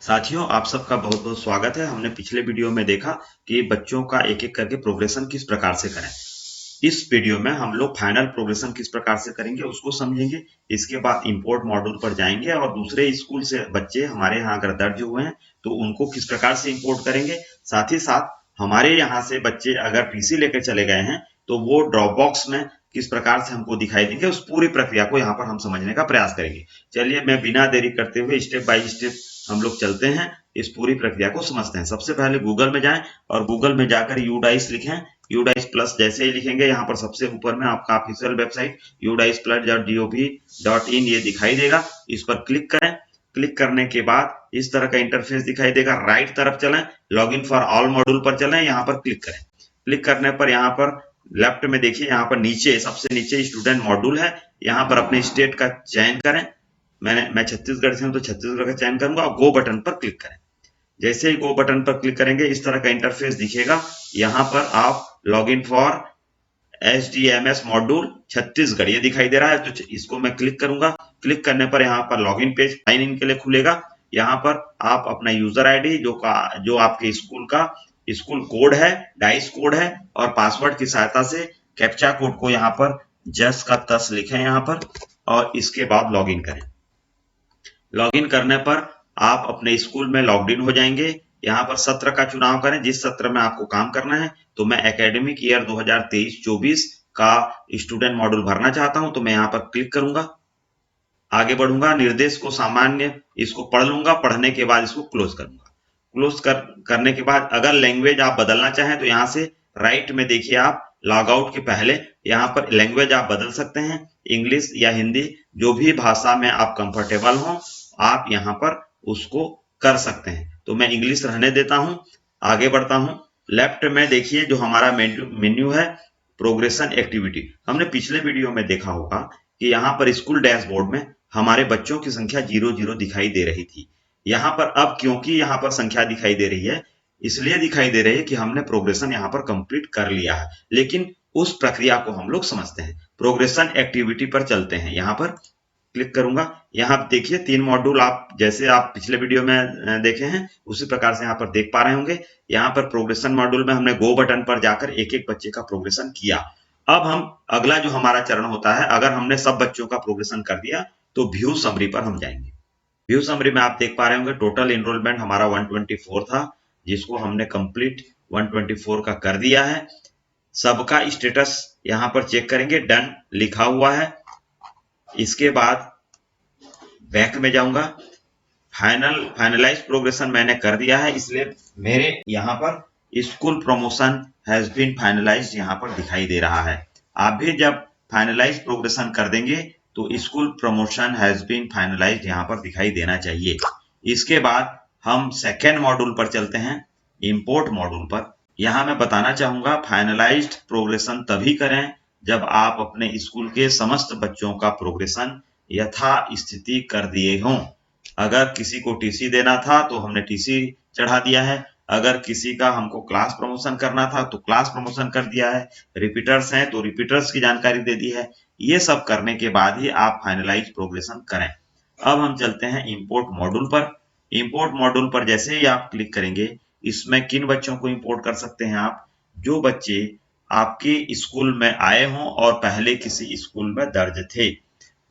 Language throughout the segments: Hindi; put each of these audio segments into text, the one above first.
साथियों, आप सबका बहुत बहुत स्वागत है। हमने पिछले वीडियो में देखा कि बच्चों का एक एक करके प्रोग्रेशन किस प्रकार से करें। इस वीडियो में हम लोग फाइनल प्रोग्रेशन किस प्रकार से करेंगे उसको समझेंगे। इसके बाद इंपोर्ट मॉड्यूल पर जाएंगे और दूसरे स्कूल से बच्चे हमारे यहाँ अगर दर्ज हुए हैं तो उनको किस प्रकार से इंपोर्ट करेंगे। साथ ही साथ हमारे यहाँ से बच्चे अगर पीसी लेकर चले गए हैं तो वो ड्रॉप बॉक्स में किस प्रकार से हमको दिखाई देंगे, उस पूरी प्रक्रिया को यहाँ पर हम समझने का प्रयास करेंगे। चलिए मैं बिना देरी करते हुए स्टेप बाय स्टेप हम लोग चलते हैं, इस पूरी प्रक्रिया को समझते हैं। सबसे पहले गूगल में जाएं और गूगल में जाकर यूडाइस लिखें। यूडाइस प्लस जैसे ही लिखेंगे यहाँ पर सबसे ऊपर में आपका ऑफिशियल वेबसाइट udaisplut.gov.in ये दिखाई देगा। इस पर क्लिक करें। क्लिक करने के बाद इस तरह का इंटरफेस दिखाई देगा। राइट तरफ चलें, लॉगिन फॉर ऑल मॉड्यूल पर चलें, यहाँ पर क्लिक करें। क्लिक करने पर यहाँ पर लेफ्ट में देखिए, यहाँ पर नीचे सबसे नीचे स्टूडेंट मॉड्यूल है। यहाँ पर अपने स्टेट का चयन करें। मैं छत्तीसगढ़ से हूं तो छत्तीसगढ़ का चयन करूंगा और गो बटन पर क्लिक करें। जैसे ही गो बटन पर क्लिक करेंगे इस तरह का इंटरफेस दिखेगा। यहाँ पर आप login for HDMS module Chhattisgarh ये दिखाई दे रहा है, तो इसको मैं क्लिक करूंगा। क्लिक करने पर यहाँ पर लॉगिन पेज साइन इन के लिए खुलेगा। यहाँ पर आप अपना यूजर आईडी जो आपके स्कूल का स्कूल कोड है, डाइस कोड है, और पासवर्ड की सहायता से कैप्चा कोड को यहाँ पर जस का तस लिखें यहाँ पर, और इसके बाद लॉगिन करें। लॉगिन करने पर आप अपने स्कूल में लॉग्ड इन हो जाएंगे। यहाँ पर सत्र का चुनाव करें, जिस सत्र में आपको काम करना है। तो मैं एकेडमिक ईयर 2023-24 का स्टूडेंट मॉड्यूल भरना चाहता हूं, तो मैं यहाँ पर क्लिक करूंगा, आगे बढ़ूंगा, निर्देश को सामान्य इसको पढ़ लूंगा। पढ़ने के बाद इसको क्लोज करूंगा। करने के बाद अगर लैंग्वेज आप बदलना चाहें तो यहाँ से राइट में देखिए, आप लॉग आउट के पहले यहाँ पर लैंग्वेज आप बदल सकते हैं। इंग्लिश या हिंदी जो भी भाषा में आप कंफर्टेबल हो आप यहाँ पर उसको कर सकते हैं। तो मैं इंग्लिश रहने देता हूं, आगे बढ़ता हूं। लेफ्ट में देखिए जो हमारा मेन्यू है, प्रोग्रेशन एक्टिविटी। हमने पिछले वीडियो में देखा होगा कि यहाँ पर स्कूल डैशबोर्ड में हमारे बच्चों की संख्या 00 दिखाई दे रही थी। यहाँ पर अब क्योंकि यहाँ पर संख्या दिखाई दे रही है, इसलिए दिखाई दे रही है कि हमने प्रोग्रेशन यहाँ पर कंप्लीट कर लिया है। लेकिन उस प्रक्रिया को हम लोग समझते हैं। प्रोग्रेशन एक्टिविटी पर चलते हैं। यहाँ पर क्लिक करूंगा। यहाँ देखिए 3 मॉड्यूल आप जैसे आप पिछले वीडियो में देखे हैं उसी प्रकार से यहाँ पर देख पा रहे होंगे। यहाँ पर प्रोग्रेशन मॉड्यूल में हमने गो बटन पर जाकर एक एक बच्चे का प्रोग्रेशन किया। अब हम अगला जो हमारा चरण होता है, अगर हमने सब बच्चों का प्रोग्रेशन कर दिया तो व्यू समरी पर हम जाएंगे। व्यू समरी में आप देख पा रहे होंगे टोटल एनरोलमेंट हमारा 124 था, जिसको हमने कंप्लीट 124 का कर दिया है। सबका स्टेटस यहाँ पर चेक करेंगे, डन लिखा हुआ है। इसके बाद बैक में जाऊंगा। फाइनलाइज प्रोग्रेशन मैंने कर दिया है, इसलिए मेरे यहाँ पर school promotion has been finalized यहाँ पर दिखाई दे रहा है। आप भी जब फाइनलाइज प्रोग्रेशन कर देंगे तो school promotion has been finalized यहाँ पर दिखाई देना चाहिए। इसके बाद हम सेकेंड मॉड्यूल पर चलते हैं, इंपोर्ट मॉड्यूल पर। यहाँ मैं बताना चाहूंगा फाइनलाइज्ड प्रोग्रेशन तभी करें जब आप अपने स्कूल के समस्त बच्चों का प्रोग्रेशन यथा स्थिति कर दिए हों। अगर किसी को टीसी देना था तो हमने टीसी चढ़ा दिया है। अगर किसी का हमको क्लास प्रमोशन करना था तो क्लास प्रमोशन कर दिया है। रिपीटर्स हैं तो रिपीटर्स की जानकारी दे दी है। ये सब करने के बाद ही आप फाइनलाइज प्रोग्रेशन करें। अब हम चलते हैं इंपोर्ट मॉड्यूल पर। इंपोर्ट मॉड्यूल पर जैसे ही आप क्लिक करेंगे, इसमें किन बच्चों को इंपोर्ट कर सकते हैं आप? जो बच्चे आपके स्कूल में आए हों और पहले किसी स्कूल में दर्ज थे,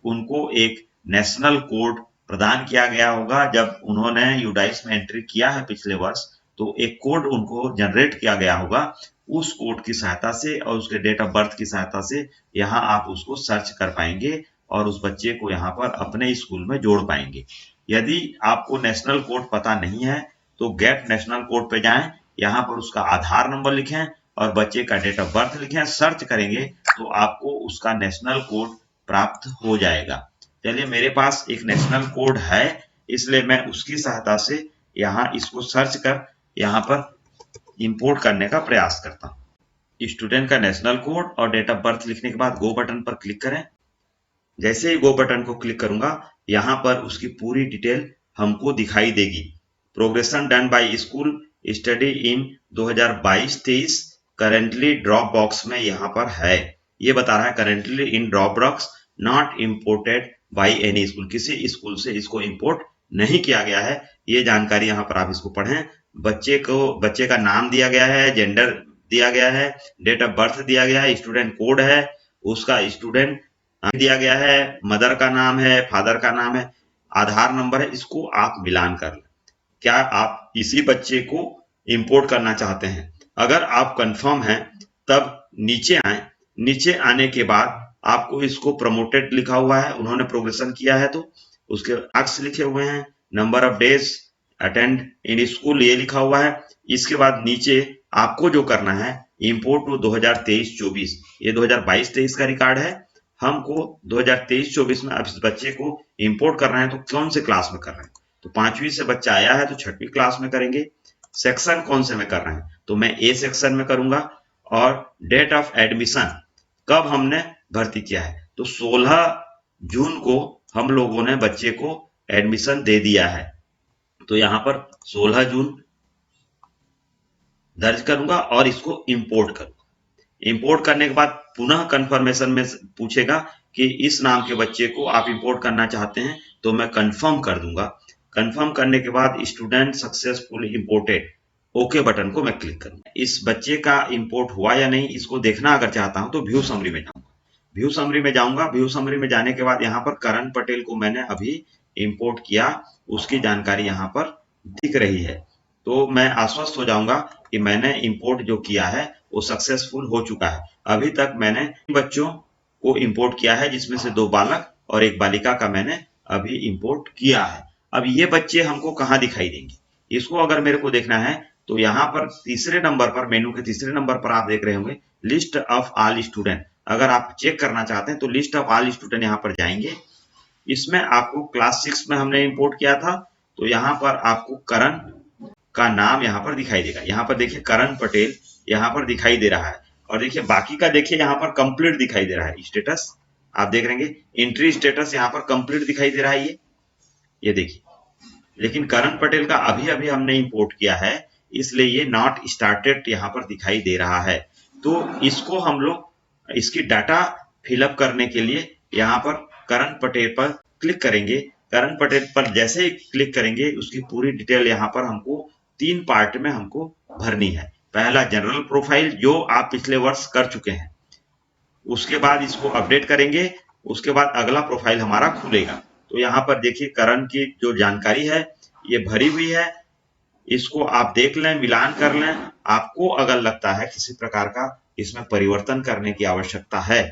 उनको एक नेशनल कोड प्रदान किया गया होगा। जब उन्होंने यूडाइस में एंट्री किया है पिछले वर्ष, तो एक कोड उनको जनरेट किया गया होगा। उस कोड की सहायता से और उसके डेट ऑफ बर्थ की सहायता से यहाँ आप उसको सर्च कर पाएंगे और उस बच्चे को यहाँ पर अपने स्कूल में जोड़ पाएंगे। यदि आपको नेशनल कोड पता नहीं है तो गेट नेशनल कोड पे जाएं, यहाँ पर उसका आधार नंबर लिखें और बच्चे का डेट ऑफ बर्थ लिखें। सर्च करेंगे तो आपको उसका नेशनल कोड प्राप्त हो जाएगा। चलिए मेरे पास एक नेशनल कोड है, इसलिए मैं उसकी सहायता से यहाँ इसको सर्च कर यहाँ पर इंपोर्ट करने का प्रयास करता हूँ। स्टूडेंट का नेशनल कोड और डेट ऑफ बर्थ लिखने के बाद गो बटन पर क्लिक करें। जैसे ही गो बटन को क्लिक करूंगा, यहाँ पर उसकी पूरी डिटेल हमको दिखाई देगी। Progression done by school study in 2022-23 currently drop box में यहाँ पर है। ये बता रहा है currently in drop box not imported by any school. किसी स्कूल से इसको इंपोर्ट नहीं किया गया है। ये जानकारी यहाँ पर आप इसको पढ़ें। बच्चे का नाम दिया गया है, जेंडर दिया गया है, डेट ऑफ बर्थ दिया गया है, स्टूडेंट कोड है, उसका स्टूडेंट दिया गया है, मदर का नाम है, फादर का नाम है, आधार नंबर है। इसको आप मिलान कर लें। क्या आप इसी बच्चे को इंपोर्ट करना चाहते हैं? अगर आप कंफर्म हैं तब नीचे आए। नीचे आने के बाद आपको इसको प्रमोटेड लिखा हुआ है, उन्होंने प्रोग्रेशन किया है तो उसके मार्क्स लिखे हुए हैं, number of days attend in school ये लिखा हुआ है। इसके बाद नीचे आपको जो करना है इंपोर्ट टू 2023-24, ये 2022-23 का रिकॉर्ड है। हमको 2023-24 में अब इस बच्चे को इंपोर्ट करना है तो कौन से क्लास में कर रहे हैं? तो 5वीं से बच्चा आया है तो 6वीं क्लास में करेंगे। सेक्शन कौन से में कर रहे हैं? तो मैं ए सेक्शन में करूंगा। और डेट ऑफ एडमिशन कब हमने भर्ती किया है? तो 16 जून को हम लोगों ने बच्चे को एडमिशन दे दिया है। तो यहाँ पर 16 जून दर्ज करूंगा और इसको इंपोर्ट करूंगा। इंपोर्ट करने के बाद पुनः कंफर्मेशन में पूछेगा कि इस नाम के बच्चे को आप इंपोर्ट करना चाहते हैं, तो मैं कंफर्म कर दूंगा। कंफर्म करने के बाद student successfully imported, okay button को मैं क्लिक करूंगा। इस बच्चे का इंपोर्ट हुआ या नहीं इसको देखना अगर चाहता हूं तो व्यू समरी में जाऊंगा। व्यू समरी में जाऊंगा। व्यू समरी में जाने के बाद यहाँ पर करण पटेल को मैंने अभी इंपोर्ट किया, उसकी जानकारी यहाँ पर दिख रही है। तो मैं आश्वस्त हो जाऊंगा कि मैंने इंपोर्ट जो किया है वो सक्सेसफुल हो चुका है। अभी तक मैंने बच्चों को इंपोर्ट किया है जिसमें से 2 बालक और 1 बालिका का मैंने अभी इंपोर्ट किया है। अब ये बच्चे हमको कहाँ दिखाई देंगे? इसको अगर मेरे को देखना है तो यहाँ पर तीसरे नंबर पर, मेनू के तीसरे नंबर पर आप देख रहे होंगे लिस्ट ऑफ ऑल स्टूडेंट। अगर आप चेक करना चाहते हैं तो लिस्ट ऑफ ऑल स्टूडेंट यहाँ पर जाएंगे। इसमें आपको क्लास 6 में हमने इंपोर्ट किया था तो यहाँ पर आपको करण का नाम यहाँ पर दिखाई देगा। यहाँ पर देखिए करण पटेल यहाँ पर दिखाई दे रहा है। और देखिए बाकी का देखिए यहाँ पर कंप्लीट दिखाई दे रहा है। स्टेटस आप देख रहे हैं, एंट्री स्टेटस यहाँ पर कंप्लीट दिखाई दे रहा है ये देखिए। लेकिन करण पटेल का अभी अभी हमने इंपोर्ट किया है इसलिए ये नॉट स्टार्टेड यहाँ पर दिखाई दे रहा है। तो इसको हम लोग इसकी डाटा फिलअप करने के लिए यहाँ पर करण पटेल पर क्लिक करेंगे। करण पटेल पर जैसे ही क्लिक करेंगे उसकी पूरी डिटेल यहाँ पर हमको 3 पार्ट में हमको भरनी है। पहला जनरल प्रोफाइल जो आप पिछले वर्ष कर चुके हैं, उसके बाद इसको अपडेट करेंगे, उसके बाद अगला प्रोफाइल हमारा खुलेगा। तो यहाँ पर देखिए करण की जो जानकारी है ये भरी हुई है, इसको आप देख लें, मिलान कर लें। आपको अगर लगता है किसी प्रकार का इसमें परिवर्तन करने की आवश्यकता है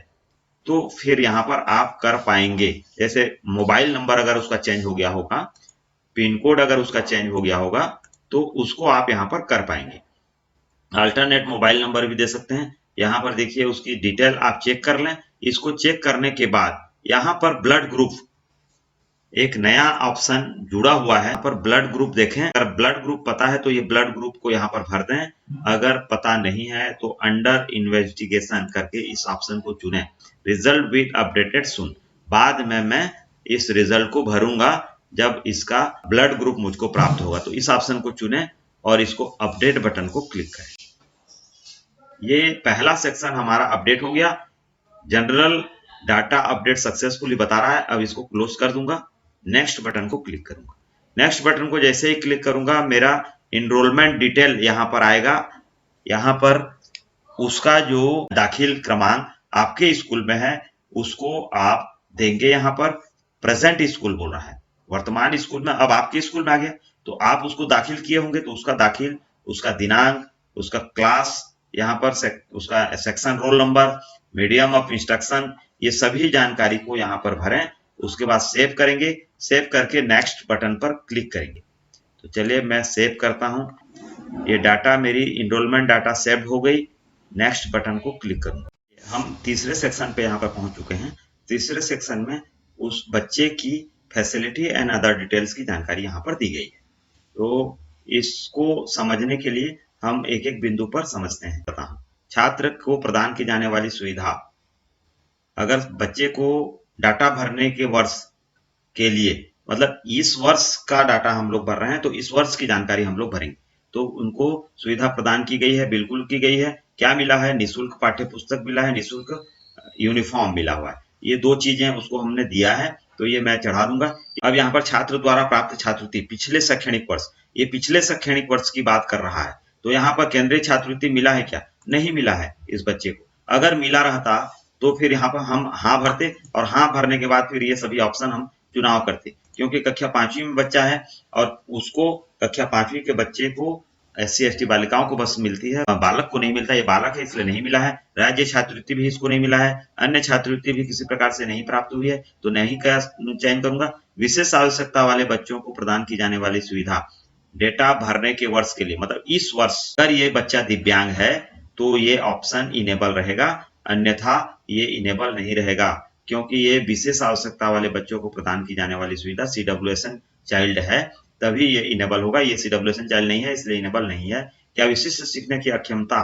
तो फिर यहाँ पर आप कर पाएंगे। जैसे मोबाइल नंबर अगर उसका चेंज हो गया होगा, पिन कोड अगर उसका चेंज हो गया होगा तो उसको आप यहाँ पर कर पाएंगे। अल्टरनेट मोबाइल नंबर भी दे सकते हैं। यहाँ पर देखिए उसकी डिटेल आप चेक कर लें। इसको चेक करने के बाद यहाँ पर ब्लड ग्रुप एक नया ऑप्शन जुड़ा हुआ है। यहाँ पर ब्लड ग्रुप देखें, अगर ब्लड ग्रुप पता है तो ये ब्लड ग्रुप को यहाँ पर भर दें। अगर पता नहीं है तो अंडर इन्वेस्टिगेशन करके इस ऑप्शन को चुनें। रिजल्ट विल अपडेटेड सून। बाद में मैं इस रिजल्ट को भरूंगा जब इसका ब्लड ग्रुप मुझको प्राप्त होगा। तो इस ऑप्शन को चुनें और इसको अपडेट बटन को क्लिक करें। ये पहला सेक्शन हमारा अपडेट हो गया। जनरल डाटा अपडेट सक्सेसफुली बता रहा है। अब इसको क्लोज कर दूंगा, नेक्स्ट बटन को क्लिक करूंगा। नेक्स्ट बटन को जैसे ही क्लिक करूंगा मेरा इनरोलमेंट डिटेल यहाँ पर आएगा। यहाँ पर उसका जो दाखिल क्रमांक आपके स्कूल में है उसको आप देंगे। यहाँ पर प्रेजेंट स्कूल बोल रहा है, वर्तमान स्कूल में, अब आपके स्कूल में आ गया तो आप उसको दाखिल किए होंगे तो उसका दाखिल, उसका दिनांक, उसका क्लास, यहाँ पर उसका section, roll number, medium of instruction, ये सभी जानकारी को यहाँ पर भरें। उसके बाद सेव करेंगे। सेव करके नेक्स्ट बटन पर क्लिक करेंगे। तो चलिए मैं सेव करता हूं। ये डाटा मेरी इनरोलमेंट डाटा सेव हो गई। नेक्स्ट बटन को क्लिक करूंगा। हम तीसरे सेक्शन पे यहाँ पर पहुंच चुके हैं। तीसरे सेक्शन में उस बच्चे की फैसिलिटी एंड अदर डिटेल्स की जानकारी यहाँ पर दी गई है। तो इसको समझने के लिए हम एक एक बिंदु पर समझते हैं। बताऊं, छात्र को प्रदान की जाने वाली सुविधा, अगर बच्चे को डाटा भरने के वर्ष के लिए, मतलब इस वर्ष का डाटा हम लोग भर रहे हैं तो इस वर्ष की जानकारी हम लोग भरेंगे। तो उनको सुविधा प्रदान की गई है, बिल्कुल की गई है। क्या मिला है? निःशुल्क पाठ्य पुस्तक मिला है, निःशुल्क यूनिफॉर्म मिला हुआ है। ये 2 चीजें उसको हमने दिया है। तो ये मैं चढ़ा दूंगा। अब यहाँ पर छात्र द्वारा प्राप्त छात्रवृत्ति पिछले शैक्षणिक वर्ष, ये पिछले शैक्षणिक वर्ष की बात कर रहा है। तो यहाँ पर केंद्रीय छात्रवृत्ति मिला है क्या? नहीं मिला है इस बच्चे को। अगर मिला रहता तो फिर यहाँ पर हम हाँ भरते, और हाँ भरने के बाद फिर ये सभी ऑप्शन हम चुनाव करते, क्योंकि कक्षा 5वीं में बच्चा है और उसको कक्षा 5वीं के बच्चे को SC ST बालिकाओं को बस मिलती है, बालक को नहीं मिलता। ये बालक है इसलिए नहीं मिला है। राज्य छात्रवृत्ति भी इसको नहीं मिला है, अन्य छात्रवृत्ति भी किसी प्रकार से नहीं प्राप्त हुई है, तो नहीं का चयन करूंगा। विशेष आवश्यकता वाले बच्चों को प्रदान की जाने वाली सुविधा डेटा भरने के वर्ष के लिए, मतलब इस वर्ष अगर ये बच्चा दिव्यांग है तो ये ऑप्शन इनेबल रहेगा, अन्यथा ये इनेबल नहीं रहेगा, क्योंकि ये विशेष आवश्यकता वाले बच्चों को प्रदान की जाने वाली सुविधा CWSN चाइल्ड है, तभी ये इनेबल होगा। ये CWSN चाइल्ड नहीं है इसलिए इनेबल नहीं है। क्या विशिष्ट सीखने की अक्षमता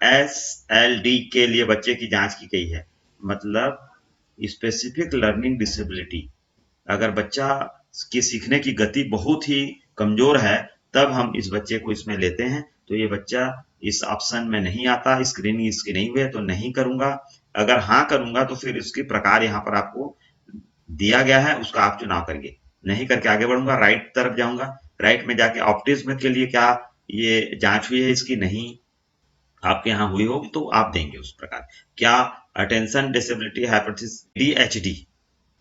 SLD के लिए बच्चे की जांच की गई है? मतलब स्पेसिफिक लर्निंग डिसेबिलिटी, अगर बच्चा की सीखने की गति बहुत ही कमजोर है तब हम इस बच्चे को इसमें लेते हैं। तो ये बच्चा इस ऑप्शन में नहीं आता, स्क्रीनिंग इसकी नहीं हुई है तो नहीं करूंगा। अगर हाँ करूंगा तो फिर इसके प्रकार यहाँ पर आपको दिया गया है, उसका आप चुनाव करेंगे। नहीं करके आगे बढ़ूंगा, राइट तरफ जाऊंगा। राइट में जाके ऑप्टिज्म के लिए क्या ये जांच हुई है इसकी? नहीं, आपके यहाँ हुई होगी तो आप देंगे उस प्रकार। क्या अटेंशन डिसेबिलिटी हाइपरथिस DHD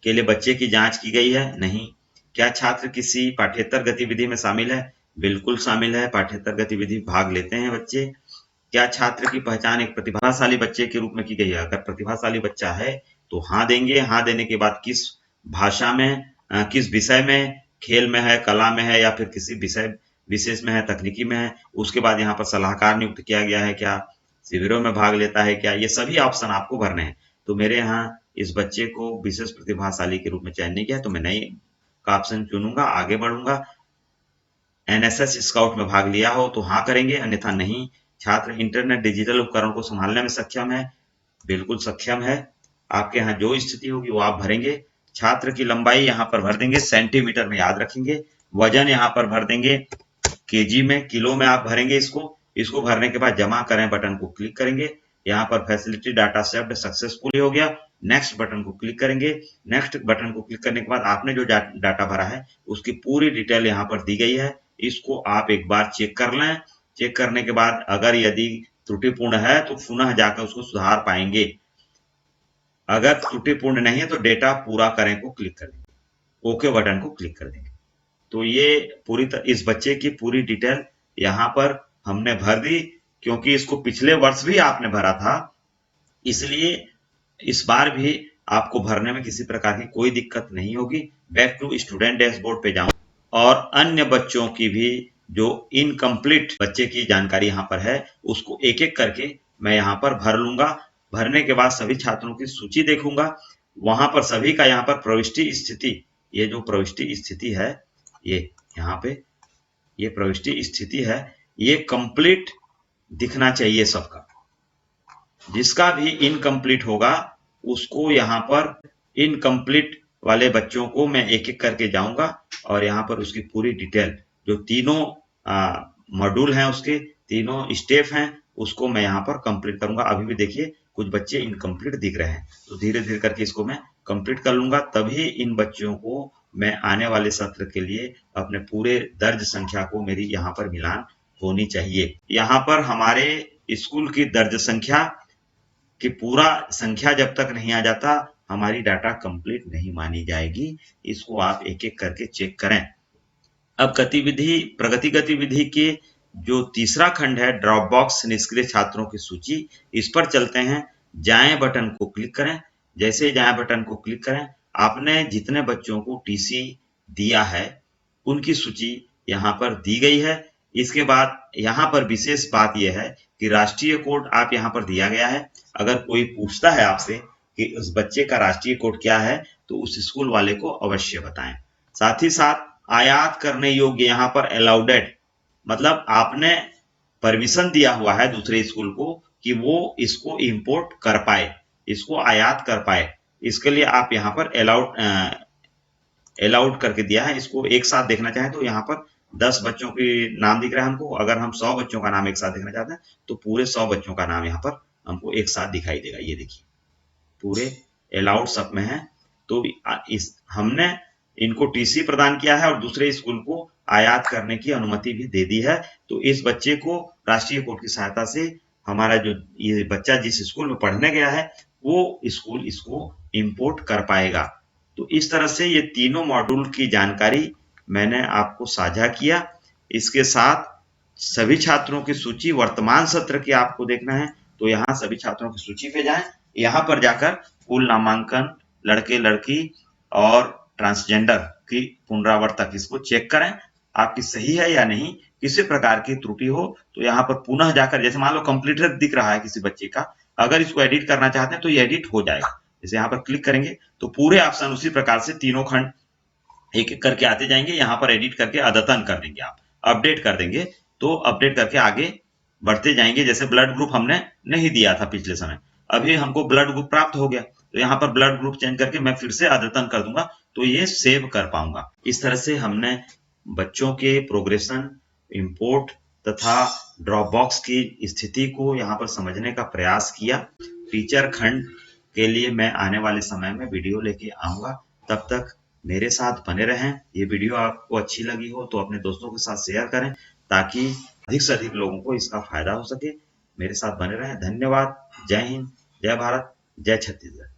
के लिए बच्चे की जांच की गई है? नहीं। क्या छात्र किसी पाठ्येतर गतिविधि में शामिल है? बिल्कुल शामिल है, पाठ्येतर गतिविधि भाग लेते हैं बच्चे। क्या छात्र की पहचान एक प्रतिभाशाली बच्चे के रूप में की गई है? अगर प्रतिभाशाली बच्चा है तो हाँ देंगे। हाँ देने के बाद किस भाषा में, किस विषय में, खेल में है, कला में है, या फिर किसी विषय विशेष में है, तकनीकी में है। उसके बाद यहाँ पर सलाहकार नियुक्त किया गया है क्या? शिविरों में भाग लेता है क्या? ये सभी ऑप्शन आपको भरने हैं। तो मेरे यहाँ इस बच्चे को विशेष प्रतिभाशाली के रूप में चयन नहीं किया, तो मैं नहीं का ऑप्शन चुनूंगा, आगे बढ़ूंगा। NSS स्काउट में भाग लिया हो तो हाँ करेंगे, अन्यथा नहीं। छात्र इंटरनेट डिजिटल उपकरण को संभालने में सक्षम है? बिल्कुल सक्षम है। आपके यहाँ जो स्थिति होगी वो आप भरेंगे। छात्र की लंबाई यहाँ पर भर देंगे, सेंटीमीटर में याद रखेंगे। वजन यहाँ पर भर देंगे केजी में, किलो में आप भरेंगे इसको भरने के बाद जमा करें बटन को क्लिक करेंगे। यहाँ पर फैसिलिटी डाटा सेव्ड सक्सेसफुली हो गया। नेक्स्ट बटन को क्लिक करेंगे। नेक्स्ट बटन को क्लिक करने के बाद आपने जो डाटा भरा है उसकी पूरी डिटेल यहाँ पर दी गई है। इसको आप एक बार चेक कर लें। चेक करने के बाद अगर यदि त्रुटिपूर्ण है तो पुनः जाकर उसको सुधार पाएंगे। अगर त्रुटिपूर्ण नहीं है तो डेटा पूरा करें को क्लिक कर देंगे, ओके बटन को क्लिक कर देंगे। तो ये पूरी इस बच्चे की पूरी डिटेल यहाँ पर हमने भर दी, क्योंकि इसको पिछले वर्ष भी आपने भरा था, इसलिए इस बार भी आपको भरने में किसी प्रकार की कोई दिक्कत नहीं होगी। बैक टू स्टूडेंट डैशबोर्ड पे जाऊं और अन्य बच्चों की भी जो इनकम्प्लीट बच्चे की जानकारी यहाँ पर है उसको एक एक करके मैं यहाँ पर भर लूंगा। भरने के बाद सभी छात्रों की सूची देखूंगा, वहां पर सभी का यहाँ पर प्रविष्टि स्थिति, ये जो प्रविष्टि स्थिति है, ये यहाँ पे ये प्रविष्टि स्थिति है, ये कंप्लीट दिखना चाहिए सबका। जिसका भी इनकम्प्लीट होगा उसको यहाँ पर इनकम्प्लीट वाले बच्चों को मैं एक एक करके जाऊंगा और यहाँ पर उसकी पूरी डिटेल जो तीनों मॉड्यूल हैं, उसके तीनों स्टेप हैं, उसको मैं यहाँ पर कंप्लीट करूंगा। अभी भी देखिए कुछ बच्चे इनकम्प्लीट दिख रहे हैं, तो धीरे धीरे करके इसको मैं कंप्लीट कर लूंगा। तभी इन बच्चों को मैं आने वाले सत्र के लिए अपने पूरे दर्ज संख्या को मेरी यहाँ पर मिलान होनी चाहिए। यहाँ पर हमारे स्कूल की दर्ज संख्या कि पूरा संख्या जब तक नहीं आ जाता हमारी डाटा कंप्लीट नहीं मानी जाएगी। इसको आप एक एक करके चेक करें। अब प्रगति गतिविधि के जो तीसरा खंड है, ड्रॉप बॉक्स निष्क्रिय छात्रों की सूची, इस पर चलते हैं। जाएं बटन को क्लिक करें। जैसे जाएं बटन को क्लिक करें, आपने जितने बच्चों को TC दिया है उनकी सूची यहाँ पर दी गई है। इसके बाद यहाँ पर विशेष बात यह है कि राष्ट्रीय कोड आप यहाँ पर दिया गया है। अगर कोई पूछता है आपसे कि उस बच्चे का राष्ट्रीय कोड क्या है तो उस स्कूल वाले को अवश्य बताएं। साथ ही साथ आयात करने योग्य यहाँ पर अलाउडेड, मतलब आपने परमिशन दिया हुआ है दूसरे स्कूल को कि वो इसको इंपोर्ट कर पाए, इसको आयात कर पाए। इसके लिए आप यहाँ पर अलाउड करके दिया है। इसको एक साथ देखना चाहें तो यहाँ पर 10 बच्चों के नाम दिख रहा है हमको। अगर हम 100 बच्चों का नाम एक साथ देखना चाहते हैं तो पूरे 100 बच्चों का नाम यहाँ पर हमको एक साथ दिखाई देगा। ये देखिए पूरे अलाउड सब में है। तो इस हमने इनको टीसी प्रदान किया है और दूसरे स्कूल को आयात करने की अनुमति भी दे दी है। तो इस बच्चे को राष्ट्रीय कोर्ट की सहायता से हमारा जो ये बच्चा जिस स्कूल में पढ़ने गया है वो स्कूल इसको इंपोर्ट कर पाएगा। तो इस तरह से ये तीनों मॉड्यूल की जानकारी मैंने आपको साझा किया। इसके साथ सभी छात्रों की सूची वर्तमान सत्र की आपको देखना है तो यहाँ सभी छात्रों की सूची पे जाएं। यहाँ पर जाकर कुल नामांकन, लड़के लड़की और ट्रांसजेंडर की पुनरावर्तक इसको चेक करें आपकी सही है या नहीं। किसी प्रकार की त्रुटि हो तो यहाँ पर पुनः जाकर, जैसे मान लो कंप्लीटेड दिख रहा है किसी बच्चे का, अगर इसको एडिट करना चाहते हैं तो ये एडिट हो जाएगा। जैसे यहाँ पर क्लिक करेंगे तो पूरे ऑप्शन उसी प्रकार से तीनों खंड एक एक करके आते जाएंगे। यहाँ पर एडिट करके अद्यतन कर देंगे, आप अपडेट कर देंगे तो अपडेट करके आगे बढ़ते जाएंगे। जैसे ब्लड ग्रुप हमने नहीं दिया था पिछले समय, अभी हमको ब्लड ग्रुप प्राप्त हो गया तो यहाँ पर ब्लड ग्रुप चेंज करके मैं फिर से अद्यतन कर दूंगा तो ये सेव कर पाऊंगा। इस तरह से हमने बच्चों के प्रोग्रेशन, इंपोर्ट तथा ड्रॉप बॉक्स की स्थिति को यहाँ पर समझने का प्रयास किया। टीचर खंड के लिए मैं आने वाले समय में वीडियो लेके आऊंगा। तब तक मेरे साथ बने रहें। ये वीडियो आपको अच्छी लगी हो तो अपने दोस्तों के साथ शेयर करें ताकि अधिक से अधिक लोगों को इसका फायदा हो सके। मेरे साथ बने रहें। धन्यवाद। जय हिंद, जय भारत, जय छत्तीसगढ़।